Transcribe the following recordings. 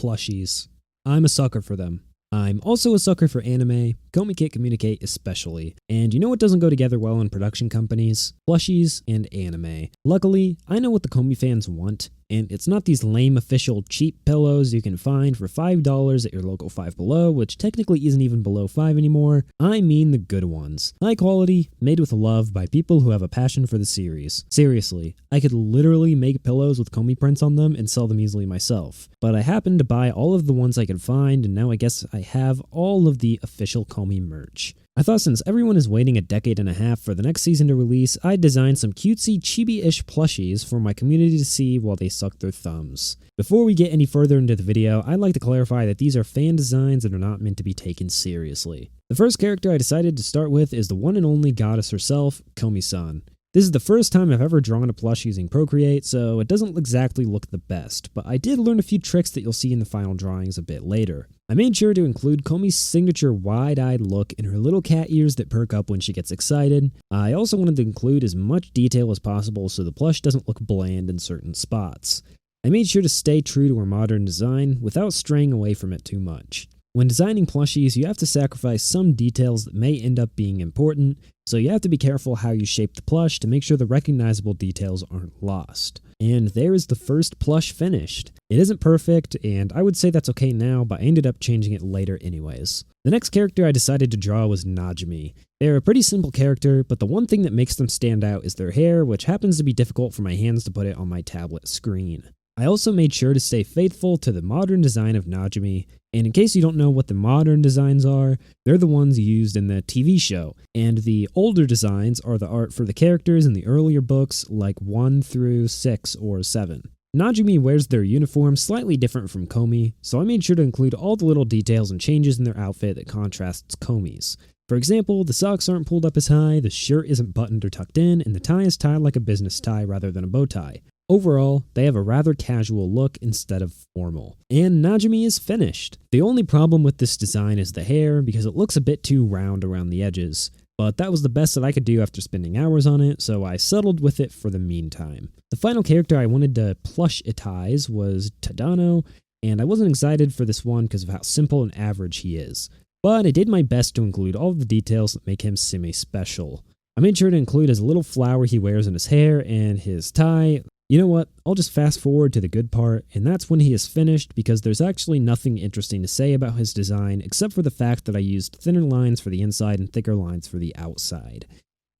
Plushies. I'm a sucker for them. I'm also a sucker for anime, Komi Can't Communicate especially, and you know what doesn't go together well in production companies? Plushies and anime. Luckily, I know what the Komi fans want, and it's not these lame official cheap pillows you can find for $5 at your local Five Below, which technically isn't even below 5 anymore. I mean the good ones. High quality, made with love by people who have a passion for the series. Seriously, I could literally make pillows with Komi prints on them and sell them easily myself. But I happened to buy all of the ones I could find, and now I guess I have all of the official Komi merch. I thought since everyone is waiting a decade and a half for the next season to release, I'd design some cutesy, chibi-ish plushies for my community to see while they suck their thumbs. Before we get any further into the video, I'd like to clarify that these are fan designs that are not meant to be taken seriously. The first character I decided to start with is the one and only goddess herself, Komi-san. This is the first time I've ever drawn a plush using Procreate, so it doesn't exactly look the best, but I did learn a few tricks that you'll see in the final drawings a bit later. I made sure to include Komi's signature wide-eyed look and her little cat ears that perk up when she gets excited. I also wanted to include as much detail as possible so the plush doesn't look bland in certain spots. I made sure to stay true to her modern design without straying away from it too much. When designing plushies, you have to sacrifice some details that may end up being important, so you have to be careful how you shape the plush to make sure the recognizable details aren't lost. And there is the first plush finished. It isn't perfect, and I would say that's okay now, but I ended up changing it later anyways. The next character I decided to draw was Najimi. They're a pretty simple character, but the one thing that makes them stand out is their hair, which happens to be difficult for my hands to put it on my tablet screen. I also made sure to stay faithful to the modern design of Najimi, and in case you don't know what the modern designs are, they're the ones used in the TV show, and the older designs are the art for the characters in the earlier books like 1 through 6 or 7. Najimi wears their uniform slightly different from Komi, so I made sure to include all the little details and changes in their outfit that contrasts Komi's. For example, the socks aren't pulled up as high, the shirt isn't buttoned or tucked in, and the tie is tied like a business tie rather than a bow tie. Overall, they have a rather casual look instead of formal. And Najimi is finished. The only problem with this design is the hair, because it looks a bit too round around the edges. But that was the best that I could do after spending hours on it, so I settled with it for the meantime. The final character I wanted to plush-itize was Tadano, and I wasn't excited for this one because of how simple and average he is. But I did my best to include all of the details that make him semi-special. I made sure to include his little flower he wears in his hair and his tie. You know what, I'll just fast forward to the good part, and that's when he is finished because there's actually nothing interesting to say about his design except for the fact that I used thinner lines for the inside and thicker lines for the outside.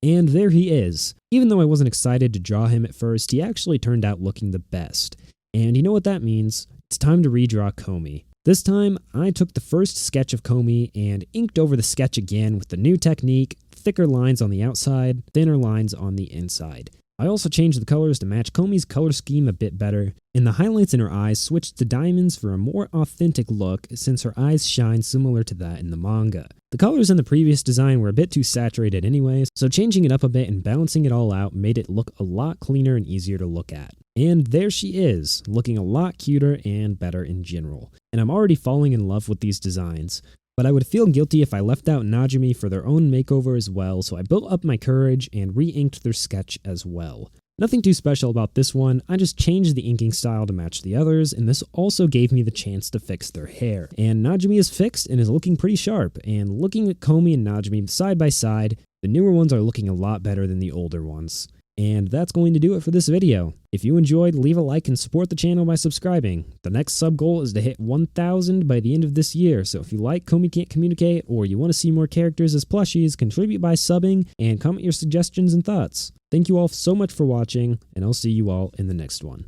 And there he is. Even though I wasn't excited to draw him at first, he actually turned out looking the best. And you know what that means? It's time to redraw Komi. This time, I took the first sketch of Komi and inked over the sketch again with the new technique, thicker lines on the outside, thinner lines on the inside. I also changed the colors to match Komi's color scheme a bit better, and the highlights in her eyes switched to diamonds for a more authentic look since her eyes shine similar to that in the manga. The colors in the previous design were a bit too saturated anyways, so changing it up a bit and balancing it all out made it look a lot cleaner and easier to look at. And there she is, looking a lot cuter and better in general. And I'm already falling in love with these designs. But I would feel guilty if I left out Najimi for their own makeover as well, so I built up my courage and re-inked their sketch as well. Nothing too special about this one, I just changed the inking style to match the others, and this also gave me the chance to fix their hair. And Najimi is fixed and is looking pretty sharp, and looking at Komi and Najimi side by side, the newer ones are looking a lot better than the older ones. And that's going to do it for this video. If you enjoyed, leave a like and support the channel by subscribing. The next sub goal is to hit 1,000 by the end of this year, so if you like Komi Can't Communicate or you want to see more characters as plushies, contribute by subbing and comment your suggestions and thoughts. Thank you all so much for watching, and I'll see you all in the next one.